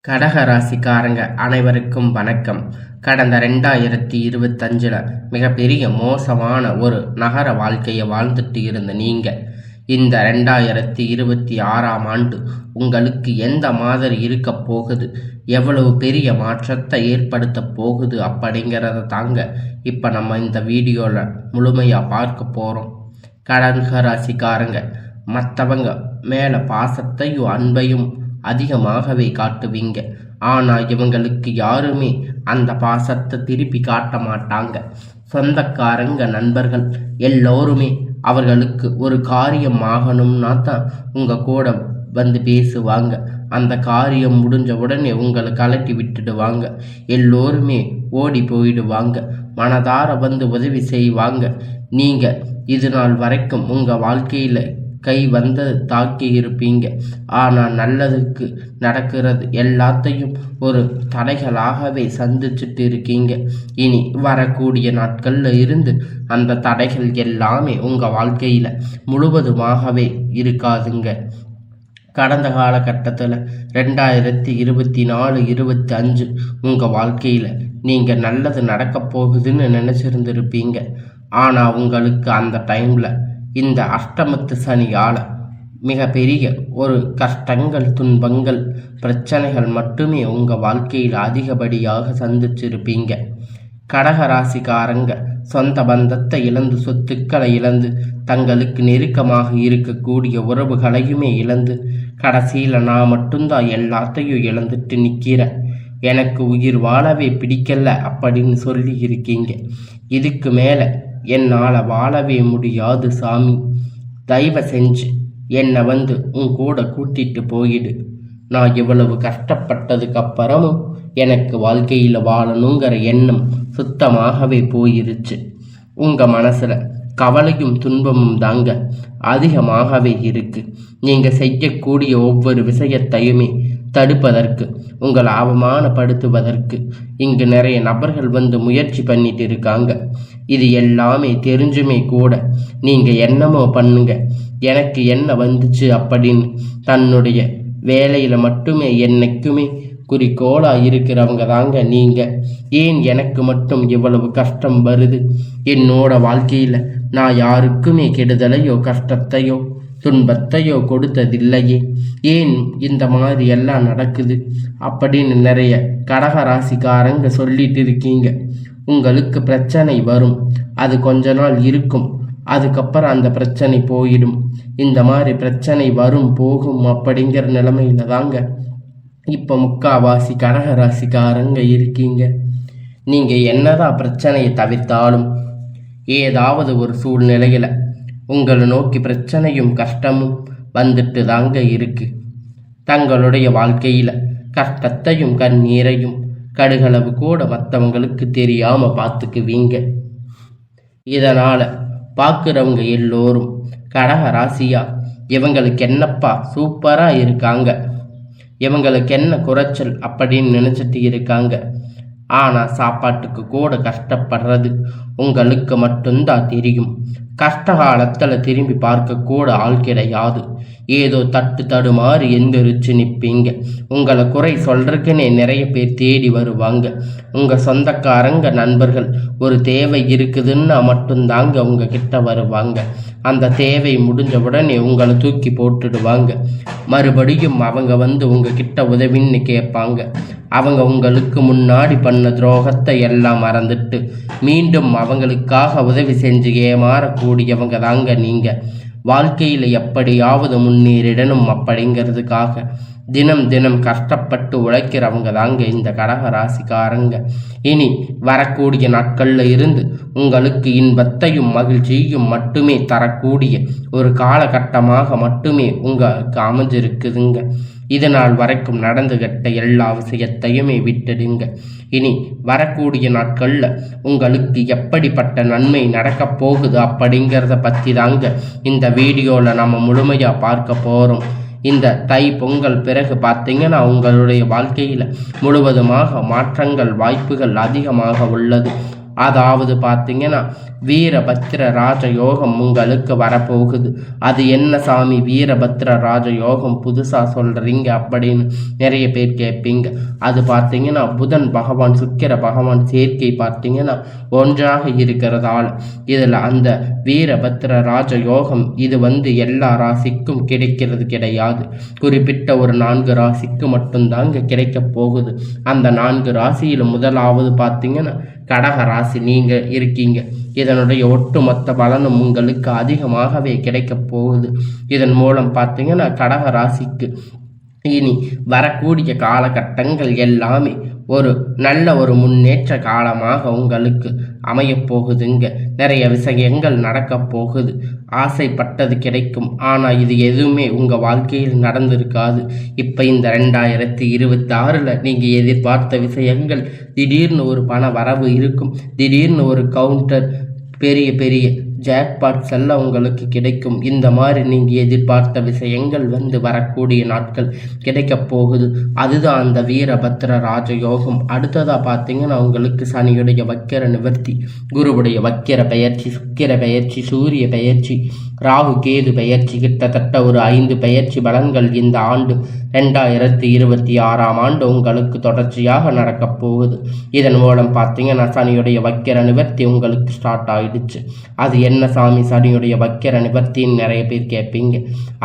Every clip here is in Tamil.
கடக ராசிக்காரங்க அனைவருக்கும் வணக்கம். கடந்த 2025 மிகப்பெரிய மோசமான ஒரு நகர வாழ்க்கையை வாழ்ந்துட்டு இருந்த நீங்க இந்த 2026ஆம் ஆண்டு உங்களுக்கு எந்த மாதிரி இருக்க போகுது, எவ்வளவு பெரிய மாற்றத்தை ஏற்படுத்த போகுது அப்படிங்கிறத தாங்க இப்போ நம்ம இந்த வீடியோவில் முழுமையாக பார்க்க போகிறோம். கடக ராசிக்காரங்க மற்றவங்க மேலே பாசத்தையும் அன்பையும் அதிகமாகவே காட்டுவீங்க. ஆனால் இவங்களுக்கு யாருமே அந்த பாசத்தை திருப்பி காட்ட மாட்டாங்க. சொந்தக்காரங்க நண்பர்கள் எல்லோருமே அவர்களுக்கு ஒரு காரியம் ஆகணும்னா தான் உங்கள் கூட வந்து பேசுவாங்க. அந்த காரியம் முடிஞ்ச உடனே உங்களை கலட்டி விட்டுடுவாங்க. எல்லோருமே ஓடி போயிடுவாங்க. மனதார வந்து உதவி செய்வாங்க. நீங்கள் இது நாள் வரைக்கும் உங்கள் வாழ்க்கையில் கை வந்து தாக்கி இருப்பீங்க. ஆனால் நல்லதுக்கு நடக்கிறது எல்லாத்தையும் ஒரு தடைகளாகவே சந்திச்சுட்டு இருக்கீங்க. இனி வரக்கூடிய நாட்களில் இருந்து அந்த தடைகள் எல்லாமே உங்கள் வாழ்க்கையில் முழுவதுமாகவே இருக்காதுங்க. கடந்த காலகட்டத்தில் 2024-25 உங்கள் வாழ்க்கையில் நீங்கள் நல்லது நடக்க போகுதுன்னு நினச்சிருந்துருப்பீங்க. ஆனால் உங்களுக்கு அந்த டைமில் இந்த அஷ்டமத்து சனியால் மிகப்பெரிய ஒரு கஷ்டங்கள், துன்பங்கள், பிரச்சனைகள் மட்டுமே உங்கள் வாழ்க்கையில் அதிகப்படியாக சந்திச்சிருப்பீங்க. கடகராசிக்காரங்க சொந்த பந்தத்தை இழந்து, சொத்துக்களை இழந்து, தங்களுக்கு நெருக்கமாக இருக்கக்கூடிய உறவுகளையுமே இழந்து, கடைசியில் நான் மட்டும்தான் எல்லாத்தையும் இழந்துட்டு நிற்கிறேன், எனக்கு உயிர் வாழவே பிடிக்கல அப்படின்னு சொல்லி இருக்கீங்க. இதுக்கு மேலே என்னால் வாழவே முடியாது சாமி, தயவு செஞ்சு என்னை வந்து உன் கூட கூட்டிட்டு போயிடு. நான் இவ்வளவு கஷ்டப்பட்டதுக்கு அப்புறமும் எனக்கு வாழ்க்கையில் வாழணுங்கிற எண்ணம் சுத்தமாகவே போயிருச்சு. உங்கள் மனசில் கவலையும் துன்பமும் தாங்க அதிகமாகவே இருக்கு. நீங்கள் செய்யக்கூடிய ஒவ்வொரு விஷயத்தையுமே தடுப்பதற்கு, உங்களை அவமானப்படுத்துவதற்கு இங்கு நிறைய நபர்கள் வந்து முயற்சி பண்ணிட்டு இருக்காங்க. இது எல்லாமே தெரிஞ்சுமே கூட நீங்கள் என்னமோ பண்ணுங்க, எனக்கு என்ன வந்துச்சு அப்படின்னு தன்னுடைய வேலையில் மட்டுமே என்னைக்குமே குறிக்கோளாக இருக்கிறவங்க தாங்க நீங்கள். ஏன் எனக்கு மட்டும் இவ்வளவு கஷ்டம் வருது? என்னோட வாழ்க்கையில் நான் யாருக்குமே கெடுதலையோ கஷ்டத்தையோ துன்பத்தையோ கொடுத்ததில்லையே, ஏன் இந்த மாதிரி எல்லாம் நடக்குது அப்படின்னு நிறைய கடகராசிக்காரங்க சொல்லிட்டு இருக்கீங்க. உங்களுக்கு பிரச்சனை வரும், அது கொஞ்ச நாள் இருக்கும், அதுக்கப்புறம் அந்த பிரச்சனை போயிடும். இந்த மாதிரி பிரச்சனை வரும் போகும் அப்படிங்கிற நிலைமையில தாங்க இப்போ முக்காவாசி கடகராசிக்காரங்க இருக்கீங்க. நீங்கள் என்னதான் பிரச்சனையை தவிர்த்தாலும் ஏதாவது ஒரு சூழ்நிலையில் உங்களை நோக்கி பிரச்சனையும் கஷ்டமும் வந்துட்டு தாங்க இருக்கு. தங்களுடைய வாழ்க்கையில் கஷ்டத்தையும் கண்ணீரையும் கடுகளவு கூட மற்றவங்களுக்கு தெரியாமல் பார்த்துக்குவீங்க. இதனால் பார்க்குறவங்க எல்லோரும் கடக ராசியா, இவங்களுக்கு என்னப்பா சூப்பராக இருக்காங்க, இவங்களுக்கு என்ன குறைச்சல் அப்படின்னு நினச்சிட்டு இருக்காங்க. ஆனால் சாப்பாட்டுக்கு கூட கஷ்டப்படுறது உங்களுக்கு மட்டும்தான் தெரியும். கஷ்ட காலத்தில் திரும்பி பார்க்க கூட ஆள் கிடையாது. ஏதோ தட்டு தடுமாறி எந்திரிச்சு நிற்பீங்க. உங்களை குறை சொல்றதுக்குன்னே நிறைய பேர் தேடி வருவாங்க. உங்கள் சொந்தக்காரங்க நண்பர்கள் ஒரு தேவை இருக்குதுன்னா மட்டும்தாங்க உங்ககிட்ட வருவாங்க. அந்த தேவை முடிஞ்ச உடனே உங்களை தூக்கி போட்டுடுவாங்க. மறுபடியும் அவங்க வந்து உங்ககிட்ட உதவின்னு கேட்பாங்க. அவங்க உங்களுக்கு முன்னாடி பண்ண துரோகத்தை எல்லாம் மறந்துட்டு மீண்டும் அவங்களுக்காக உதவி செஞ்சு ஏமாறக்கூடியவங்க தாங்க நீங்கள். வாழ்க்கையில் எப்படியாவது முன்னேறிடணும் அப்படிங்கிறதுக்காக தினம் தினம் கஷ்டப்பட்டு உழைக்கிறவங்க தாங்க இந்த கடக ராசிக்காரங்க. இனி வரக்கூடிய நாட்களில் இருந்து உங்களுக்கு இன்பத்தையும் மகிழ்ச்சியும் மட்டுமே தரக்கூடிய ஒரு காலகட்டமாக மட்டுமே உங்களுக்கு அமைஞ்சிருக்குதுங்க. இது நாள் வரைக்கும் நடந்துகிட்ட எல்லா விஷயத்தையுமே விட்டுடுங்க. இனி வரக்கூடிய நாட்களில் உங்களுக்கு எப்படிப்பட்ட நன்மை நடக்கப் போகுது அப்படிங்கிறத பற்றி தாங்க இந்த வீடியோவில் நம்ம முழுமையாக பார்க்க போகிறோம். இந்த தை பொங்கல் பிறகு பார்த்தீங்கன்னா உங்களுடைய வாழ்க்கையில் முழுவதுமாக மாற்றங்கள் வாய்ப்புகள் அதிகமாக உள்ளது. அதாவது பார்த்தீங்கன்னா வீரபத்திர ராஜயோகம் உங்களுக்கு வரப்போகுது. அது என்ன சாமி வீரபத்திர ராஜயோகம் புதுசாக சொல்கிறீங்க அப்படின்னு நிறைய பேர் கேட்பீங்க. அது பார்த்தீங்கன்னா புதன் பகவான் சுக்கிர பகவான் சேர்க்கை பார்த்தீங்கன்னா ஒன்றாக இருக்கிறதால இதில் அந்த வீரபத்திர ராஜயோகம் இது எல்லா ராசிக்கும் கிடைக்கிறது கிடையாது. குறிப்பிட்ட ஒரு 4 ராசிக்கு மட்டும்தாங்க கிடைக்க போகுது. அந்த 4 ராசியில் முதலாவது பார்த்தீங்கன்னா கடக ராசி நீங்க இருக்கீங்க. இதனுடைய ஒட்டுமொத்த பலனும் உங்களுக்கு அதிகமாகவே கிடைக்க போகுது. இதன் மூலம் பார்த்தீங்கன்னா கடக ராசிக்கு இனி வரக்கூடிய காலகட்டங்கள் எல்லாமே ஒரு நல்ல ஒரு முன்னேற்ற காலமாக உங்களுக்கு அமையப்போகுதுங்க. நிறைய விஷயங்கள் நடக்க போகுது. ஆசைப்பட்டது கிடைக்கும். ஆனால் இது எதுவுமே உங்கள் வாழ்க்கையில் நடந்திருக்காது. இப்போ இந்த 2026 நீங்கள் எதிர்பார்த்த விஷயங்கள் திடீர்னு ஒரு பண வரவு இருக்கும். திடீர்னு ஒரு கவுண்டர் பெரிய பெரிய ஜாக்பாட்ஸ் எல்லாம் உங்களுக்கு கிடைக்கும். இந்த மாதிரி நீங்கள் எதிர்பார்த்த விஷயங்கள் வரக்கூடிய நாட்கள் கிடைக்க போகுது. அதுதான் அந்த வீரபத்திர ராஜயோகம். அடுத்ததாக பார்த்தீங்கன்னா உங்களுக்கு சனியுடைய வக்கிர நிவர்த்தி, குருவுடைய வக்கிர பெயர்ச்சி, சுக்கிர பெயர்ச்சி, சூரிய பெயர்ச்சி, ராகு கேது பெயர்ச்சி, கிட்டத்தட்ட ஒரு 5 பெயர்ச்சி பலன்கள் இந்த ஆண்டு 2026 உங்களுக்கு தொடர்ச்சியாக நடக்கப் போகுது. இதன் மூலம் பார்த்தீங்கன்னா சனியுடைய வக்கிர நிவர்த்தி உங்களுக்கு ஸ்டார்ட் ஆயிடுச்சு. அது என்ன சாமி சனியுடைய வக்கிர நிவர்த்தின்னு நிறைய பேர் கேட்பீங்க.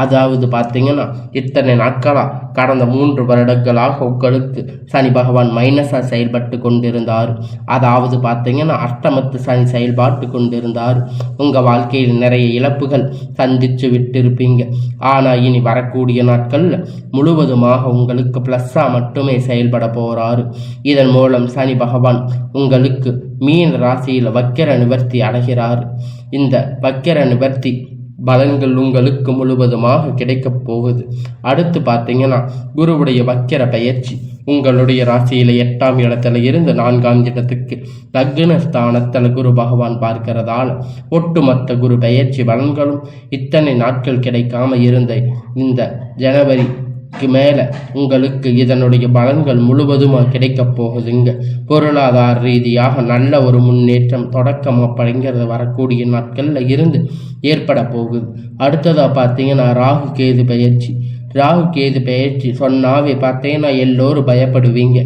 அதாவது பார்த்தீங்கன்னா இத்தனை நாட்களாக கடந்த 3 வருடங்களாக உங்களுக்கு சனி பகவான் மைனஸாக செயல்பட்டு கொண்டிருந்தார். அதாவது பார்த்தீங்கன்னா அஷ்டமத்து சனி செயல்பாட்டு கொண்டிருந்தார். உங்கள் வாழ்க்கையில் நிறைய இழப்புகள் சந்திச்சு விட்டிருப்பீங்க. ஆனால் இனி வரக்கூடிய நாட்களில் முழுவதுமாக உங்களுக்கு ப்ளஸ்ஸாக மட்டுமே செயல்பட போகிறாரு. இதன் மூலம் சனி பகவான் உங்களுக்கு மீன ராசியில் வக்கிர நிவர்த்தி அடைகிறார். இந்த வக்கிர நிவர்த்தி பலன்கள் உங்களுக்கு முழுவதுமாக கிடைக்கப் போகுது. அடுத்து பார்த்தீங்கன்னா குருவுடைய வக்கிர பெயர்ச்சி உங்களுடைய ராசியில் 8ஆம் இடத்துல இருந்து 4ஆம் இடத்துக்கு லக்னஸ்தானத்தில் குரு பகவான் பார்க்கிறதால ஒட்டுமொத்த குரு பெயர்ச்சி பலன்களும் இத்தனை நாட்கள் கிடைக்காம இருந்த இந்த ஜனவரிக்கு மேலே உங்களுக்கு இதனுடைய பலன்கள் முழுவதுமாக கிடைக்கப் போகுதுங்க. பொருளாதார ரீதியாக நல்ல ஒரு முன்னேற்றம் தொடக்கம் அப்படிங்கிறது வரக்கூடிய நாட்களில் இருந்து ஏற்பட போகுது. அடுத்ததாக பார்த்தீங்கன்னா ராகு கேது பெயர்ச்சி. ராகு கேது பெயர்ச்சி சொன்னாவே பார்த்தீங்கன்னா எல்லோரும் பயப்படுவீங்க.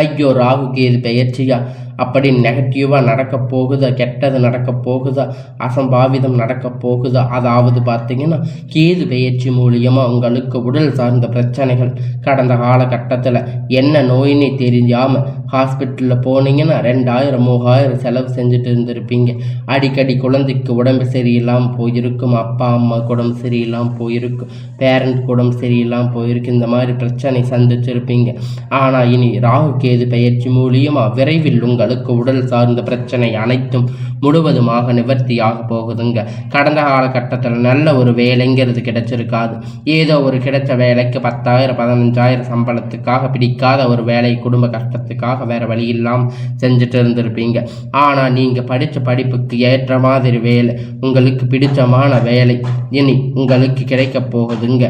ஐயோ ராகு கேது பெயர்ச்சியா அப்படி நெகட்டிவாக நடக்க போகுதா, கெட்டது நடக்க போகுதா, அசம்பாவிதம் நடக்க போகுதா. அதாவது பார்த்தீங்கன்னா கேது பெயர்ச்சி மூலியமாக உங்களுக்கு உடல் சார்ந்த பிரச்சனைகள் கடந்த காலகட்டத்தில் என்ன நோயினே தெரிஞ்சாமல் ஹாஸ்பிட்டலில் போனீங்கன்னா 2000-3000 செலவு செஞ்சுட்டு இருந்திருப்பீங்க. அடிக்கடி குழந்தைக்கு உடம்பு சரியில்லாமல் போயிருக்கும், அப்பா அம்மா உடம்பு சரியில்லாமல் போயிருக்கும், பேரண்ட் உடம்பு சரியில்லாமல் போயிருக்கு. இந்த மாதிரி பிரச்சனை சந்திச்சிருப்பீங்க. ஆனால் இனி ராகு கேது பெயர்ச்சி மூலியமாக விரைவில் உங்களுக்கு உடல் சார்ந்த பிரச்சனை அனைத்தும் முழுவதுமாக நிவர்த்தியாக போகுதுங்க. கடந்த காலகட்டத்தில் நல்ல ஒரு வேலைங்கிறது கிடைச்சிருக்காது. ஏதோ ஒரு கிடைச்ச வேலைக்கு 10,000-15,000 சம்பளத்துக்காக பிடிக்காத ஒரு வேலை குடும்ப கஷ்டத்துக்காக வேற வழி இல்லாமல் செஞ்சுட்டு இருந்திருப்பீங்க. ஆனால் நீங்கள் படித்த படிப்புக்கு ஏற்ற மாதிரி வேலை, உங்களுக்கு பிடிச்சமான வேலை இனி உங்களுக்கு கிடைக்க போகுதுங்க.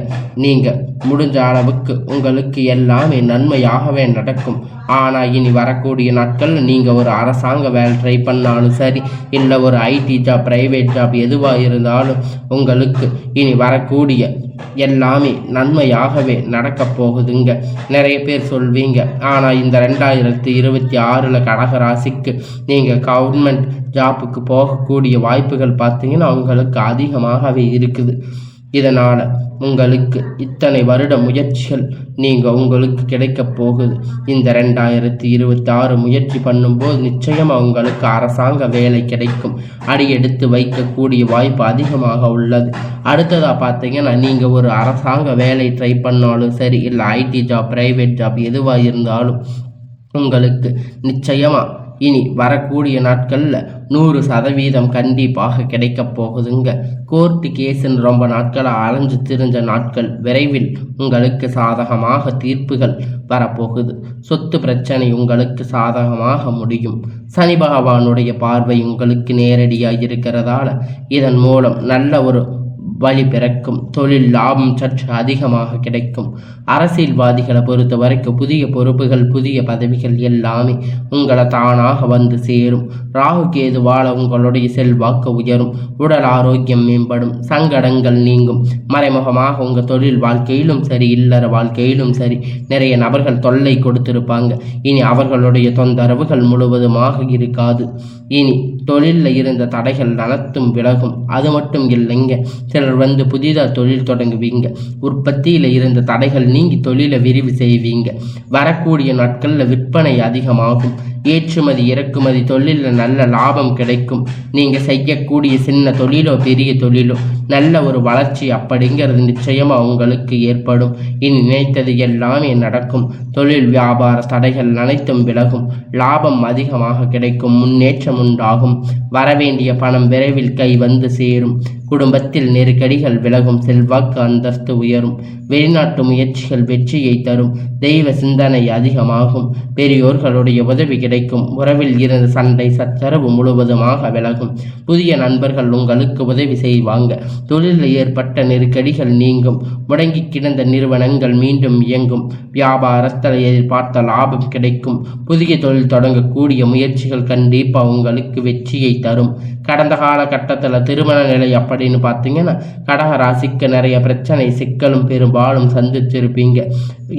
நீங்கள் முடிஞ்ச அளவுக்கு உங்களுக்கு எல்லாமே நன்மையாகவே நடக்கும். ஆனால் இனி வரக்கூடிய நாட்களில் நீங்கள் ஒரு அரசாங்க வேலை ட்ரை பண்ணாலும் சரி, இல்லை ஒரு ஐடி ஜாப், பிரைவேட் ஜாப் எதுவாக இருந்தாலும் உங்களுக்கு இனி வரக்கூடிய எல்லாமே நன்மையாகவே நடக்க போகுதுங்க. நிறைய பேர் சொல்வீங்க, ஆனால் இந்த 2026 கடக ராசிக்கு நீங்கள் கவர்மெண்ட் ஜாப்புக்கு போகக்கூடிய வாய்ப்புகள் பார்த்தீங்கன்னா உங்களுக்கு அதிகமாகவே இருக்குது. இதனால் உங்களுக்கு இத்தனை வருட முயற்சிகள் உங்களுக்கு கிடைக்க போகுது. இந்த 2026 முயற்சி பண்ணும்போது நிச்சயமாக உங்களுக்கு அரசாங்க வேலை கிடைக்கும். அடியெடுத்து வைக்கக்கூடிய வாய்ப்பு அதிகமாக உள்ளது. அடுத்ததாக பார்த்தீங்கன்னா நீங்கள் ஒரு அரசாங்க வேலை ட்ரை பண்ணாலும் சரி, இல்லை ஐடி ஜாப், பிரைவேட் ஜாப் எதுவாக இருந்தாலும் உங்களுக்கு நிச்சயமாக இனி வரக்கூடிய நாட்களில் 100% கண்டிப்பாக கிடைக்க போகுதுங்க. கோர்ட்டு கேஸுன்னு ரொம்ப நாட்களாக அலைஞ்சு திரிஞ்ச நாட்கள் விரைவில் உங்களுக்கு சாதகமாக தீர்ப்புகள் வரப்போகுது. சொத்து பிரச்சனை உங்களுக்கு சாதகமாக முடியும். சனி பகவானுடைய பார்வை உங்களுக்கு நேரடியாக இருக்கிறதால இதன் மூலம் நல்ல ஒரு வழி பிறக்கும். தொழில் லாபம் சற்று அதிகமாக கிடைக்கும். அரசியல்வாதிகளை பொறுத்த வரைக்கும் புதிய பொறுப்புகள், புதிய பதவிகள் எல்லாமே உங்களை தானாக வந்து சேரும். ராகு கேதுவால உங்களுடைய செல்வாக்கு உயரும். உடல் ஆரோக்கியம் மேம்படும். சங்கடங்கள் நீங்கும். மறைமுகமாக உங்கள் தொழில் வாழ்க்கையிலும் சரி, இல்லற வாழ்க்கையிலும் சரி, நிறைய நபர்கள் தொல்லை கொடுத்திருப்பாங்க. இனி அவர்களுடைய தொந்தரவுகள் முழுவதுமாக இருக்காது. இனி தொழிலில் இருந்த தடைகள் அனைத்தும் விலகும். அது மட்டும் இல்லைங்க, சிலர் வந்து புதிதாக தொழில் தொடங்குவீங்க. உற்பத்தியில் இருந்த தடைகள் நீங்கி தொழிலை விரிவு செய்வீங்க. வரக்கூடிய நாட்களில் விற்பனை அதிகமாகும். ஏற்றுமதி இறக்குமதி தொழிலில் நல்ல லாபம் கிடைக்கும். நீங்கள் செய்யக்கூடிய சின்ன தொழிலோ பெரிய தொழிலோ நல்ல ஒரு வளர்ச்சி அப்படிங்கிறது நிச்சயமாக உங்களுக்கு ஏற்படும். இனி நினைத்தது எல்லாமே நடக்கும். தொழில் வியாபார தடைகள் அனைத்தும் விலகும். லாபம் அதிகமாக கிடைக்கும். முன்னேற்றம் உண்டாகும். வரவேண்டிய பணம் விரைவில் கை வந்து சேரும். குடும்பத்தில் நெருக்கடிகள் விலகும். செல்வாக்கு அந்தஸ்து உயரும். வெளிநாட்டு முயற்சிகள் வெற்றியை தரும். தெய்வ சிந்தனை அதிகமாகும். பெரியோர்களுடைய உதவி கிடைக்கும். உறவில் இருந்த சண்டை சச்சரவு முழுவதுமாக விலகும். புதிய நண்பர்கள் உங்களுக்கு உதவி செய்வாங்க. தொழிலில் ஏற்பட்ட நெருக்கடிகள் நீங்கும். முடங்கி கிடந்த நிறுவனங்கள் மீண்டும் இயங்கும். வியாபாரத்தில் எதிர்பார்த்த லாபம் கிடைக்கும். புதிய தொழில் தொடங்கக்கூடிய முயற்சிகள் கண்டிப்பாக உங்களுக்கு வெற்றியை தரும். கடந்த காலகட்டத்தில் திருமண நிலை அப்படின்னு பார்த்தீங்கன்னா கடக ராசிக்கு நிறைய பிரச்சனை சிக்கலும் பெரும்பாலும் சந்திச்சிருப்பீங்க.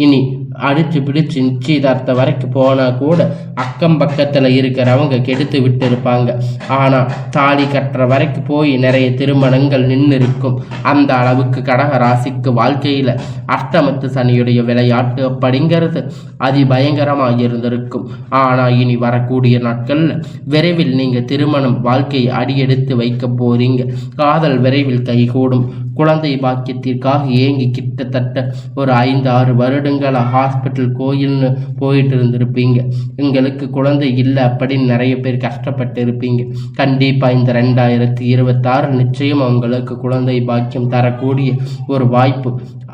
இனி அடிச்சு பிடிச்சு நிச்சயதார்த்த வரைக்கும் போனால் கூட அக்கம் பக்கத்தில் இருக்கிறவங்க கெடுத்து விட்டு இருப்பாங்க. ஆனால் தாலி கட்டுற வரைக்கும் போய் நிறைய திருமணங்கள் நின்று இருக்கும். அந்த அளவுக்கு கடக ராசிக்கு வாழ்க்கையில் அஷ்டமத்து சனியுடைய விளையாட்டு அப்படிங்கிறது அதிபயங்கரமாக இருந்திருக்கும். ஆனால் இனி வரக்கூடிய நாட்களில் விரைவில் நீங்கள் திருமணம் வாழ்க்கையை அடியெடுத்து வைக்க போறீங்க. காதல் விரைவில் கைகூடும். குழந்தை பாக்கியத்திற்காக ஏங்கி கிட்டத்தட்ட ஒரு 5-6 வருடங்கள ஹாஸ்பிட்டல் கோயில்னு போயிட்டு இருந்திருப்பீங்க. உங்களுக்கு குழந்தை இல்லை அப்படின்னு நிறைய பேர் கஷ்டப்பட்டு இருப்பீங்க. கண்டிப்பாக இந்த 2026 நிச்சயம் உங்களுக்கு குழந்தை பாக்கியம் தரக்கூடிய ஒரு வாய்ப்பு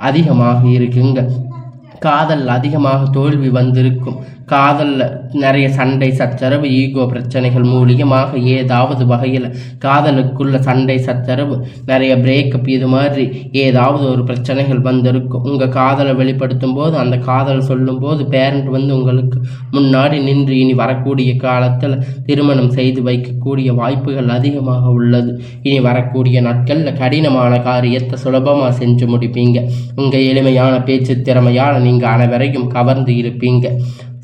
அதிகமாக இருக்குங்க. காதல் அதிகமாக தோல்வி வந்திருக்கும். காதலில் நிறைய சண்டை சச்சரவு, ஈகோ பிரச்சனைகள் மூலியமாக ஏதாவது வகையில் காதலுக்குள்ள சண்டை சச்சரவு, நிறைய பிரேக்கப், இது மாதிரி ஏதாவது ஒரு பிரச்சனைகள் வந்திருக்கும். உங்கள் காதலை வெளிப்படுத்தும் போது, அந்த காதல் சொல்லும்போது பேரண்ட் வந்து உங்களுக்கு முன்னாடி நின்று இனி வரக்கூடிய காலத்தில் திருமணம் செய்து வைக்கக்கூடிய வாய்ப்புகள் அதிகமாக உள்ளது. இனி வரக்கூடிய நாட்களில் கடினமான காரியத்தை சுலபமாக செஞ்சு முடிப்பீங்க. உங்கள் எளிமையான பேச்சு திறமையால் நீங்கள் அனைவரையும் கவர்ந்து இருப்பீங்க.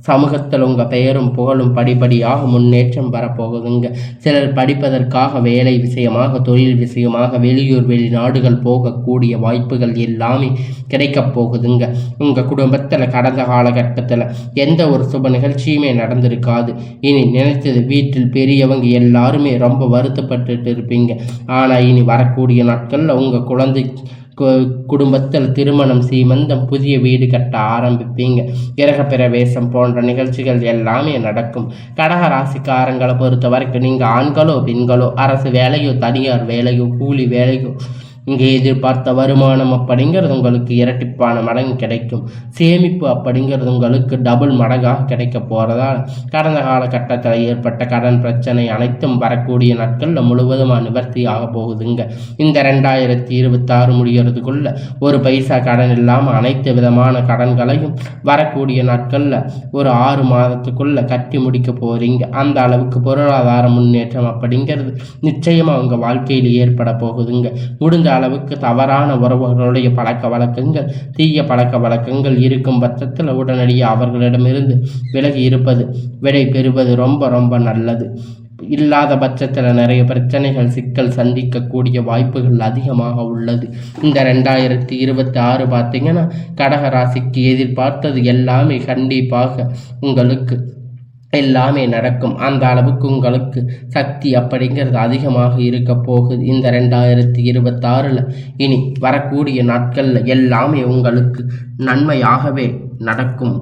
சமூகத்தில் உங்கள் பெயரும் புகழும் படிப்படியாக முன்னேற்றம் வரப்போகுதுங்க. சிலர் படிப்பதற்காக வேலை விஷயமாக, தொழில் விஷயமாக வெளியூர் வெளிநாடுகள் போகக்கூடிய வாய்ப்புகள் எல்லாமே கிடைக்கப் போகுதுங்க. உங்கள் குடும்பத்தில் கடந்த காலகட்டத்தில் எந்த ஒரு சுப நிகழ்ச்சியுமே நடந்திருக்காது. இனி நினைத்தது வீட்டில் பெரியவங்க எல்லாருமே ரொம்ப வருத்தப்பட்டு இருப்பீங்க. ஆனால் இனி வரக்கூடிய நாட்களில் உங்கள் குழந்தை குடும்பத்தில் திருமணம், சீமந்தம், புதிய வீடு கட்ட ஆரம்பிப்பீங்க. கிரக பிரவேசம் போன்ற நிகழ்ச்சிகள் எல்லாமே நடக்கும். கடக ராசிக்காரங்களை பொறுத்த வரைக்கும் நீங்கள் ஆண்களோ பெண்களோ, அரசு வேலையோ தனியார் வேலையோ கூலி வேலையோ, இங்கே எதிர்பார்த்த வருமானம் அப்படிங்கிறது உங்களுக்கு இரட்டிப்பான மடங்கு கிடைக்கும். சேமிப்பு அப்படிங்கிறது உங்களுக்கு டபுள் மடங்காக கிடைக்க போகிறதால கடந்த காலகட்டத்தில் ஏற்பட்ட கடன் பிரச்சனை அனைத்தும் வரக்கூடிய நாட்களில் முழுவதுமாக நிவர்த்தி ஆக போகுதுங்க. இந்த 2026 முடிகிறதுக்குள்ள ஒரு பைசா கடன் இல்லாமல் அனைத்து விதமான கடன்களையும் வரக்கூடிய நாட்களில் ஒரு 6 மாதத்துக்குள்ள கட்டி முடிக்க போகிறீங்க. அந்த அளவுக்கு பொருளாதார முன்னேற்றம் அப்படிங்கிறது நிச்சயமாக உங்கள் வாழ்க்கையில் ஏற்பட போகுதுங்க. முடிஞ்ச அளவுக்கு தவறான உறவுகளுடைய பழக்க வழக்கங்கள், தீய பழக்க வழக்கங்கள் இருக்கும் பட்சத்தில் உடனடியாக அவர்களிடமிருந்து விலகி இருப்பது, விடை பெறுவது ரொம்ப ரொம்ப நல்லது. இல்லாத பட்சத்தில் நிறைய பிரச்சனைகள், சிக்கல் சந்திக்கக்கூடிய வாய்ப்புகள் அதிகமாக உள்ளது. இந்த 2026 பார்த்தீங்கன்னா கடக ராசிக்கு எதிர்பார்த்தது எல்லாமே கண்டிப்பாக உங்களுக்கு எல்லாமே நடக்கும். அந்த அளவுக்கு உங்களுக்கு சக்தி அப்படிங்கிறது அதிகமாக இருக்க போகுது. இந்த 2026 இனி வரக்கூடிய நாட்களில் எல்லாமே உங்களுக்கு நன்மையாகவே நடக்கும்.